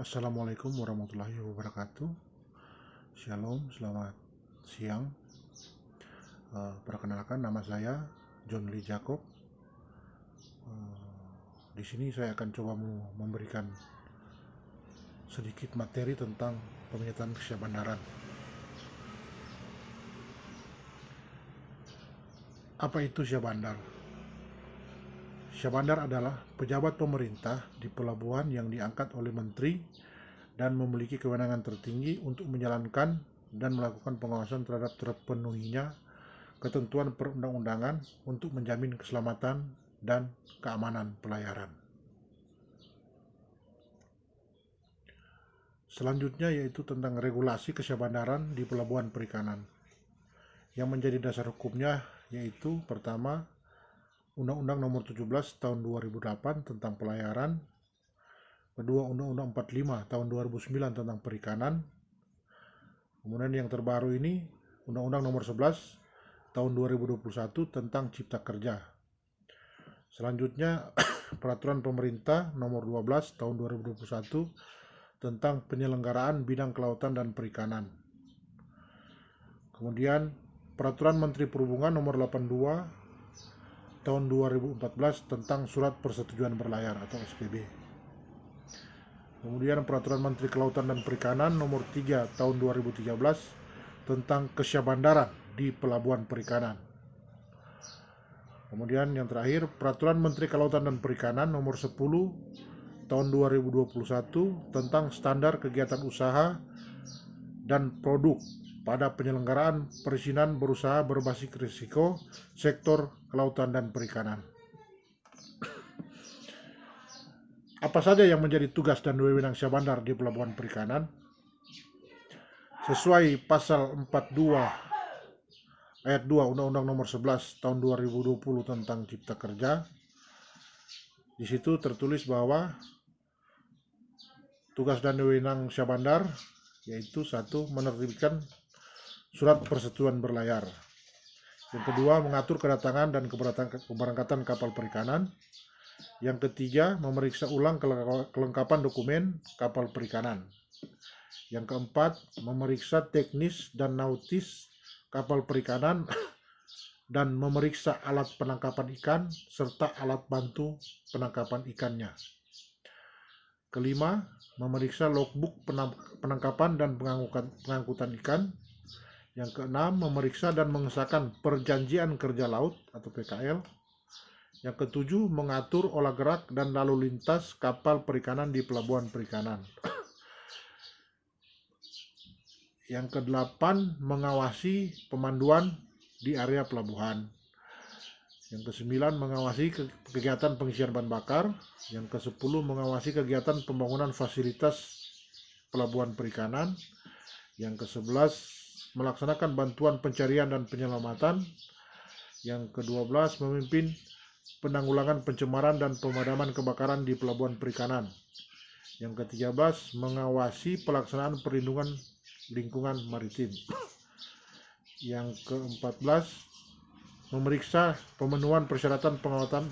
Assalamualaikum warahmatullahi wabarakatuh. Shalom, selamat siang. Perkenalkan, nama saya John Lee Jacob. Di sini saya akan coba memberikan sedikit materi tentang peminatan Syahbandaran. Apa itu Syahbandar? Syahbandar adalah pejabat pemerintah di pelabuhan yang diangkat oleh menteri dan memiliki kewenangan tertinggi untuk menjalankan dan melakukan pengawasan terhadap terpenuhinya ketentuan perundang-undangan untuk menjamin keselamatan dan keamanan pelayaran. Selanjutnya yaitu tentang regulasi kesyahbandaran di pelabuhan perikanan. Yang menjadi dasar hukumnya yaitu pertama, Undang-Undang Nomor 17 Tahun 2008 tentang pelayaran, kedua Undang-Undang 45 Tahun 2009 tentang perikanan, kemudian yang terbaru ini Undang-Undang Nomor 11 Tahun 2021 tentang Cipta Kerja. Selanjutnya Peraturan Pemerintah Nomor 12 Tahun 2021 tentang penyelenggaraan bidang kelautan dan perikanan. Kemudian Peraturan Menteri Perhubungan Nomor 82 Tahun 2014 tentang Surat Persetujuan Berlayar atau SPB. Kemudian Peraturan Menteri Kelautan dan Perikanan Nomor 3 Tahun 2013 tentang kesyahbandaran di pelabuhan perikanan. Kemudian yang terakhir Peraturan Menteri Kelautan dan Perikanan Nomor 10 Tahun 2021 tentang standar kegiatan usaha dan produk pada penyelenggaraan perizinan berusaha berbasis risiko sektor kelautan dan perikanan. Apa saja yang menjadi tugas dan wewenang Syahbandar di pelabuhan perikanan? Sesuai pasal 42 ayat 2 Undang-Undang Nomor 11 Tahun 2020 tentang Cipta Kerja, di situ tertulis bahwa tugas dan wewenang Syahbandar yaitu satu, menerbitkan surat persetujuan berlayar. Yang kedua, mengatur kedatangan dan keberangkatan kapal perikanan. Yang ketiga, memeriksa ulang kelengkapan dokumen kapal perikanan. Yang keempat, memeriksa teknis dan nautis kapal perikanan dan memeriksa alat penangkapan ikan serta alat bantu penangkapan ikannya. Kelima, memeriksa logbook penangkapan dan pengangkutan ikan. Yang keenam, memeriksa dan mengesahkan perjanjian kerja laut atau PKL. Yang ketujuh, mengatur olah gerak dan lalu lintas kapal perikanan di pelabuhan perikanan. Yang kedelapan, mengawasi pemanduan di area pelabuhan. Yang kesembilan, mengawasi kegiatan pengisian bahan bakar. Yang kesepuluh, mengawasi kegiatan pembangunan fasilitas pelabuhan perikanan. Yang kesebelas, melaksanakan bantuan pencarian dan penyelamatan. Yang ke-12, memimpin penanggulangan pencemaran dan pemadaman kebakaran di pelabuhan perikanan. Yang ke-13, mengawasi pelaksanaan perlindungan lingkungan maritim. Yang ke-14, memeriksa pemenuhan persyaratan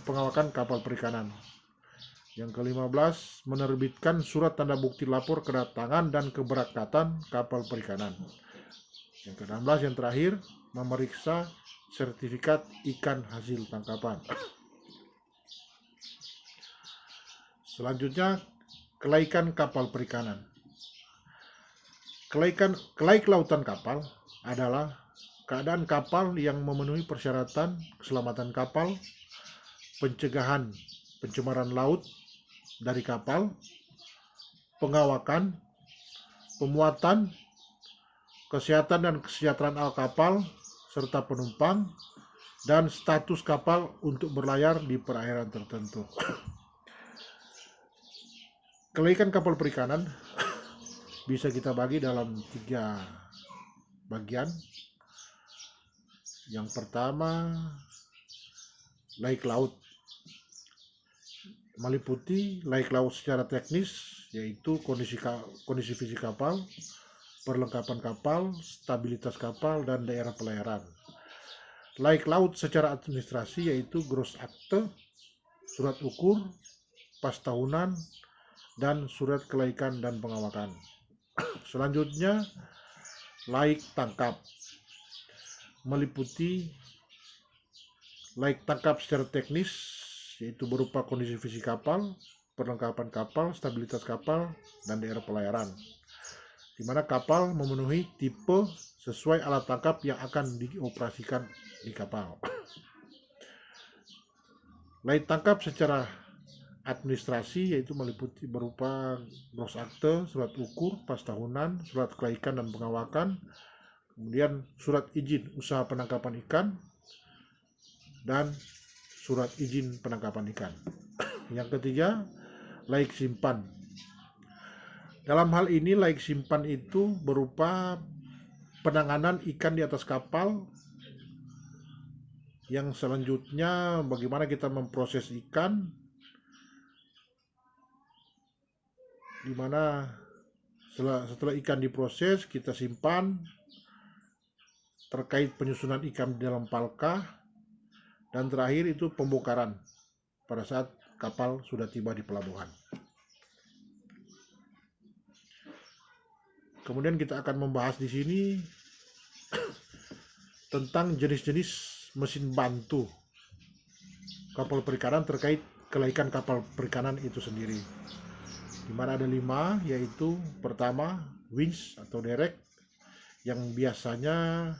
pengawakan kapal perikanan. Yang ke-15, menerbitkan surat tanda bukti lapor kedatangan dan keberangkatan kapal perikanan. Yang ke-16, yang terakhir, memeriksa sertifikat ikan hasil tangkapan. Selanjutnya, kelaikan kapal perikanan. Kelaik lautan kapal adalah keadaan kapal yang memenuhi persyaratan keselamatan kapal, pencegahan pencemaran laut dari kapal, pengawakan, pemuatan, kesehatan dan kesejahteraan awak kapal serta penumpang, dan status kapal untuk berlayar di perairan tertentu. Kelaikan kapal perikanan bisa kita bagi dalam 3 bagian. Yang pertama, laik laut. Meliputi laik laut secara teknis, yaitu kondisi fisik kapal, perlengkapan kapal, stabilitas kapal, dan daerah pelayaran. Laik laut secara administrasi yaitu gross akte, surat ukur, pas tahunan, dan surat kelaikan dan pengawakan. Selanjutnya, laik tangkap meliputi laik tangkap secara teknis, yaitu berupa kondisi fisik kapal, perlengkapan kapal, stabilitas kapal, dan daerah pelayaran, di mana kapal memenuhi tipe sesuai alat tangkap yang akan dioperasikan di kapal. Laik tangkap secara administrasi, yaitu meliputi berupa gross akte, surat ukur pas tahunan, surat kelaikan dan pengawakan, kemudian surat izin usaha penangkapan ikan, dan surat izin penangkapan ikan. Yang ketiga, laik simpan. Dalam hal ini, laik simpan itu berupa penanganan ikan di atas kapal, yang selanjutnya bagaimana kita memproses ikan, di mana setelah ikan diproses kita simpan, terkait penyusunan ikan di dalam palka, dan terakhir itu pembongkaran pada saat kapal sudah tiba di pelabuhan. Kemudian kita akan membahas di sini tentang jenis-jenis mesin bantu kapal perikanan terkait kelaikan kapal perikanan itu sendiri, di mana ada 5, yaitu pertama winch atau derek, yang biasanya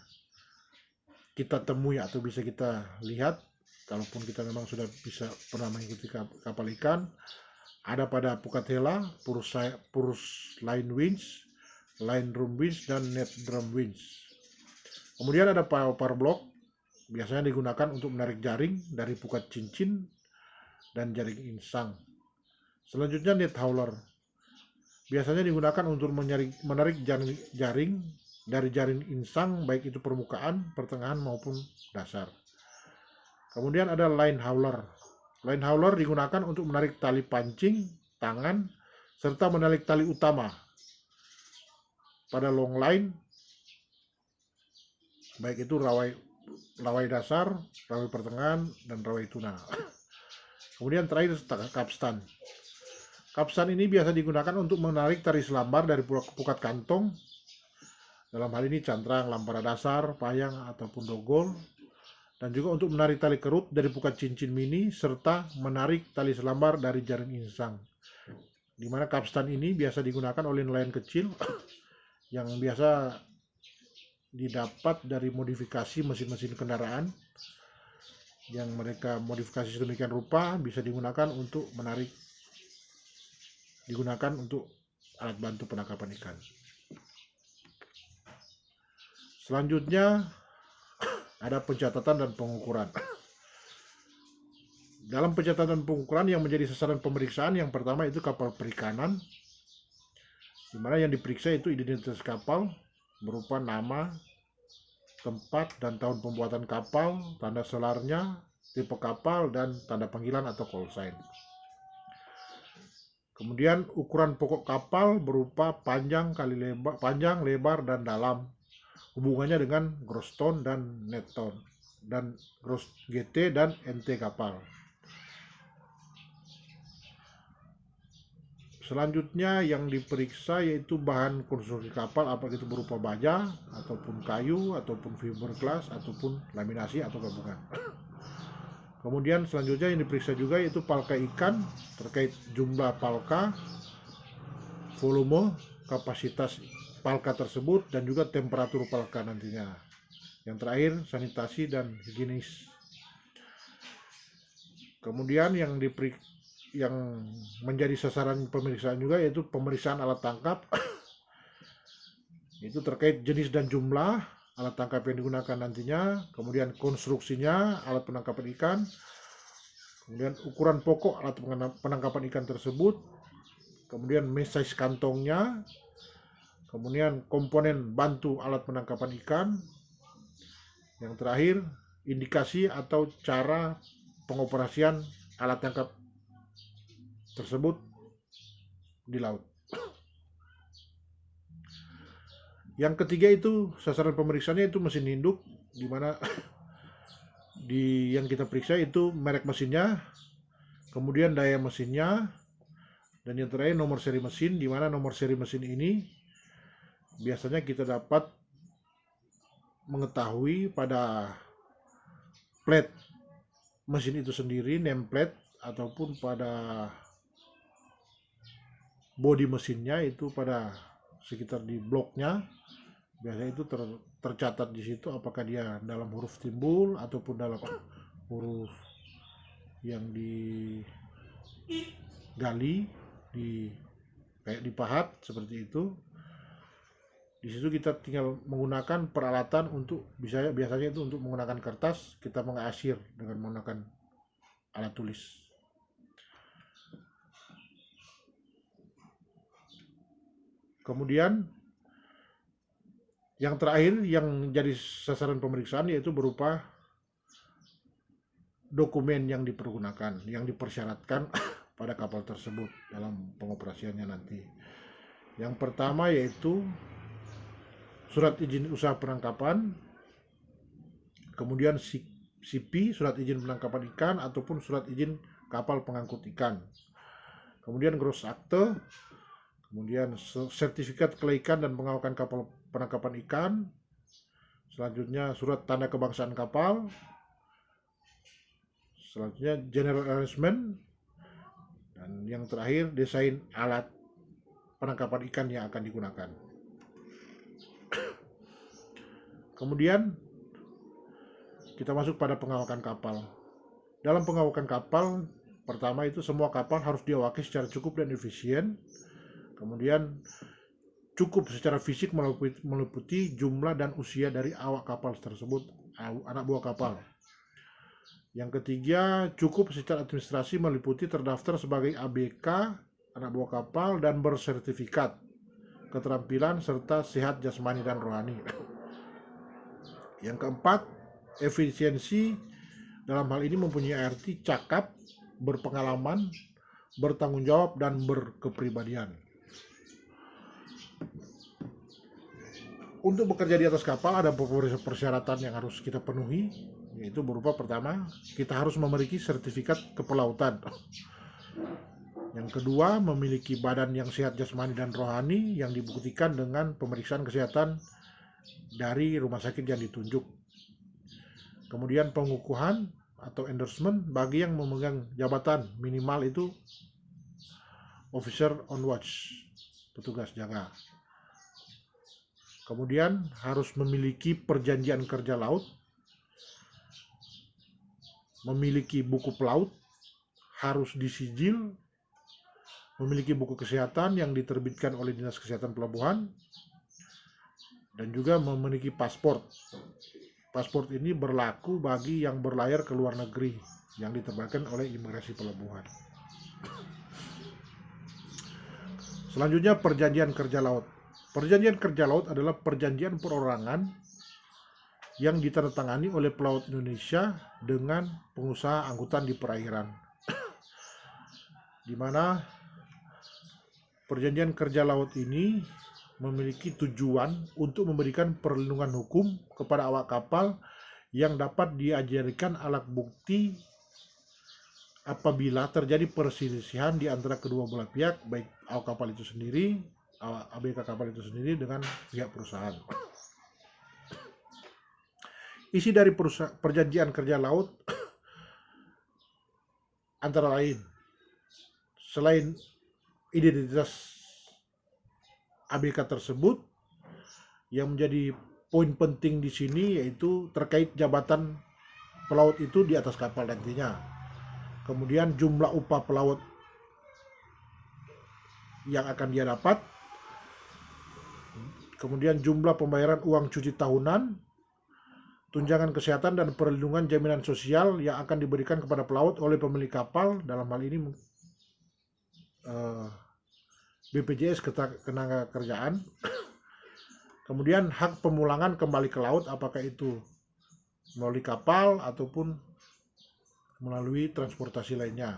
kita temui atau bisa kita lihat kalaupun kita memang sudah bisa pernah mengikuti kapal ikan. Ada pada Pukatela, Purus Line Winch, Line Drum Winch, dan Net Drum Winch. Kemudian ada power block, biasanya digunakan untuk menarik jaring dari pukat cincin dan jaring insang. Selanjutnya net hauler, biasanya digunakan untuk menarik jaring dari jaring insang, baik itu permukaan, pertengahan maupun dasar. Kemudian ada line hauler. Line hauler digunakan untuk menarik tali pancing, tangan, serta menarik tali utama pada long line, baik itu rawai dasar, rawai pertengahan, dan rawai tuna. Kemudian terakhir kapstan. Kapstan ini biasa digunakan untuk menarik tali selambar dari pukat kantong, dalam hal ini cantrang, lampara dasar, payang, ataupun dogol, dan juga untuk menarik tali kerut dari pukat cincin mini, serta menarik tali selambar dari jaring insang. Di mana kapstan ini biasa digunakan oleh nelayan kecil yang biasa didapat dari modifikasi mesin-mesin kendaraan yang mereka modifikasi sedemikian rupa, bisa digunakan untuk alat bantu penangkapan ikan. Selanjutnya ada pencatatan dan pengukuran. Dalam pencatatan dan pengukuran yang menjadi sasaran pemeriksaan, yang pertama itu kapal perikanan, di mana yang diperiksa itu identitas kapal berupa nama, tempat dan tahun pembuatan kapal, tanda selarnya, tipe kapal, dan tanda panggilan atau call sign. Kemudian ukuran pokok kapal berupa panjang, lebar, dan dalam, hubungannya dengan gross ton dan net ton, dan gross GT dan NT kapal. Selanjutnya yang diperiksa yaitu bahan konstruksi kapal, apakah itu berupa baja, ataupun kayu, ataupun fiberglass, ataupun laminasi atau gabungan. Kemudian selanjutnya yang diperiksa juga yaitu palka ikan, terkait jumlah palka, volume, kapasitas palka tersebut, dan juga temperatur palka nantinya. Yang terakhir sanitasi dan higienis. Kemudian yang menjadi sasaran pemeriksaan juga yaitu pemeriksaan alat tangkap, itu terkait jenis dan jumlah alat tangkap yang digunakan nantinya, kemudian konstruksinya alat penangkapan ikan, kemudian ukuran pokok alat penangkapan ikan tersebut, kemudian size kantongnya, kemudian komponen bantu alat penangkapan ikan, yang terakhir indikasi atau cara pengoperasian alat tangkap tersebut di laut. Yang ketiga itu sasaran pemeriksaannya itu mesin induk, di mana yang kita periksa itu merek mesinnya, kemudian daya mesinnya, Dan yang terakhir nomor seri mesin, di mana nomor seri mesin ini biasanya kita dapat mengetahui pada plate mesin itu sendiri, nameplate, ataupun pada body mesinnya itu pada sekitar di bloknya. Biasanya itu tercatat di situ apakah dia dalam huruf timbul ataupun dalam huruf yang digali, kayak dipahat seperti itu. Di situ kita tinggal menggunakan peralatan untuk biasanya itu untuk menggunakan kertas, kita mengasir dengan menggunakan alat tulis. Kemudian yang terakhir yang jadi sasaran pemeriksaan yaitu berupa dokumen yang dipergunakan, yang dipersyaratkan pada kapal tersebut dalam pengoperasiannya nanti. Yang pertama yaitu surat izin usaha penangkapan, kemudian CP, surat izin penangkapan ikan ataupun surat izin kapal pengangkut ikan. Kemudian gross akte, kemudian sertifikat kelaikan dan pengawakan kapal penangkapan ikan. Selanjutnya surat tanda kebangsaan kapal. Selanjutnya general arrangement. Dan yang terakhir desain alat penangkapan ikan yang akan digunakan. Kemudian kita masuk pada pengawakan kapal. Dalam pengawakan kapal, pertama itu semua kapal harus diawaki secara cukup dan efisien. Kemudian cukup secara fisik meliputi jumlah dan usia dari awak kapal tersebut, anak buah kapal. Yang ketiga, cukup secara administrasi meliputi terdaftar sebagai ABK, anak buah kapal, dan bersertifikat keterampilan serta sehat jasmani dan rohani. Yang keempat, efisiensi dalam hal ini mempunyai arti cakap, berpengalaman, bertanggung jawab, dan berkepribadian. Untuk bekerja di atas kapal ada beberapa persyaratan yang harus kita penuhi, yaitu berupa pertama, kita harus memiliki sertifikat kepelautan. Yang kedua, memiliki badan yang sehat jasmani dan rohani yang dibuktikan dengan pemeriksaan kesehatan dari rumah sakit yang ditunjuk. Kemudian pengukuhan atau endorsement bagi yang memegang jabatan minimal itu officer on watch, petugas jaga. Kemudian harus memiliki perjanjian kerja laut, memiliki buku pelaut, harus disijil, memiliki buku kesehatan yang diterbitkan oleh Dinas Kesehatan Pelabuhan, dan juga memiliki paspor. Paspor ini berlaku bagi yang berlayar ke luar negeri yang diterbitkan oleh imigrasi pelabuhan. Selanjutnya perjanjian kerja laut. Perjanjian kerja laut adalah perjanjian perorangan yang ditandatangani oleh pelaut Indonesia dengan pengusaha angkutan di perairan. Di mana perjanjian kerja laut ini memiliki tujuan untuk memberikan perlindungan hukum kepada awak kapal yang dapat dijadikan alat bukti apabila terjadi perselisihan di antara kedua belah pihak, baik awak kapal itu sendiri, ABK kapal itu sendiri dengan pihak perusahaan. Isi dari perjanjian kerja laut antara lain, selain identitas ABK tersebut, yang menjadi poin penting di sini yaitu terkait jabatan pelaut itu di atas kapal nantinya. Kemudian jumlah upah pelaut yang akan dia dapat. Kemudian jumlah pembayaran uang cuci tahunan, tunjangan kesehatan dan perlindungan jaminan sosial yang akan diberikan kepada pelaut oleh pemilik kapal, dalam hal ini BPJS Ketenagakerjaan. Kemudian hak pemulangan kembali ke laut, apakah itu melalui kapal ataupun melalui transportasi lainnya.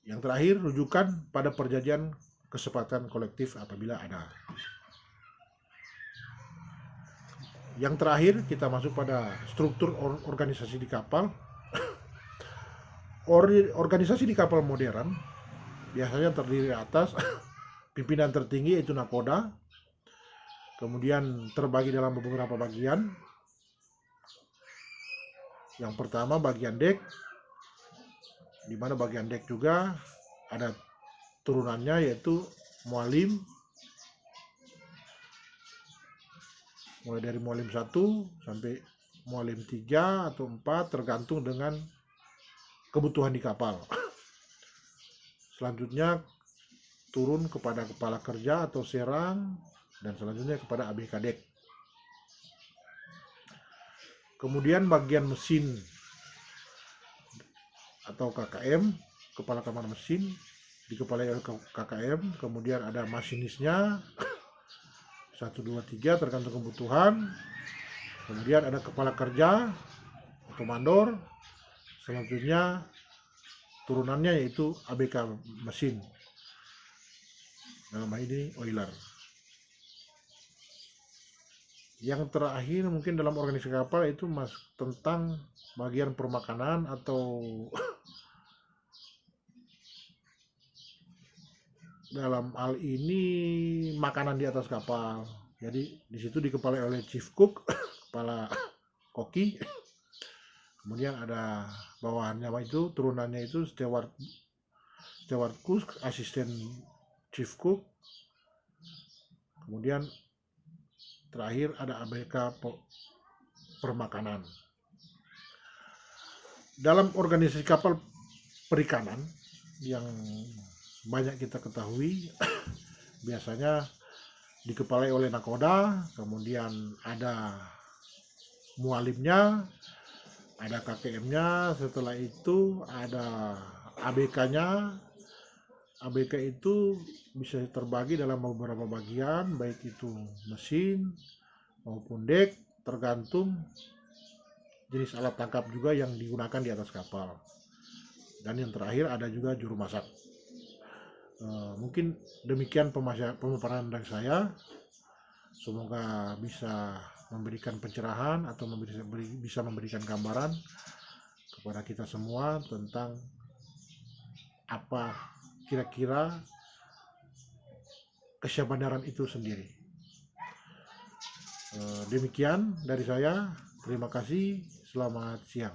Yang terakhir, rujukan pada perjanjian kesepakatan kolektif apabila ada. Yang terakhir, kita masuk pada struktur organisasi di kapal. Organisasi di kapal modern biasanya terdiri atas pimpinan tertinggi yaitu nakoda, kemudian terbagi dalam beberapa bagian. Yang pertama bagian dek, di mana bagian dek juga ada turunannya yaitu mualim, mulai dari mualim 1 sampai mualim 3 atau 4 tergantung dengan kebutuhan di kapal. Selanjutnya turun kepada kepala kerja atau serang, dan selanjutnya kepada ABK dek. Kemudian bagian mesin atau KKM, kepala kamar mesin, dikepalai oleh KKM. Kemudian ada masinisnya 1, 2, 3 tergantung kebutuhan. Kemudian ada kepala kerja atau mandor. Selanjutnya turunannya yaitu ABK mesin, dalam hal ini oiler. Yang terakhir mungkin dalam organisasi kapal itu tentang bagian permakanan atau dalam hal ini makanan di atas kapal. Jadi di situ dikepalai oleh chief cook, kepala koki. Kemudian ada bawahannya itu, turunannya itu steward cook, asisten chief cook. Kemudian terakhir ada ABK permakanan. Dalam organisasi kapal perikanan yang banyak kita ketahui, biasanya dikepalai oleh nakoda, kemudian ada mualimnya, ada KKM-nya, setelah itu ada ABK-nya. ABK itu bisa terbagi dalam beberapa bagian, baik itu mesin maupun dek, tergantung jenis alat tangkap juga yang digunakan di atas kapal. Dan yang terakhir ada juga juru masak. Mungkin demikian pemaparan dari saya. Semoga bisa memberikan pencerahan atau bisa memberikan gambaran kepada kita semua tentang apa kira-kira kesyahbandaran itu sendiri. Demikian dari saya. Terima kasih. Selamat siang.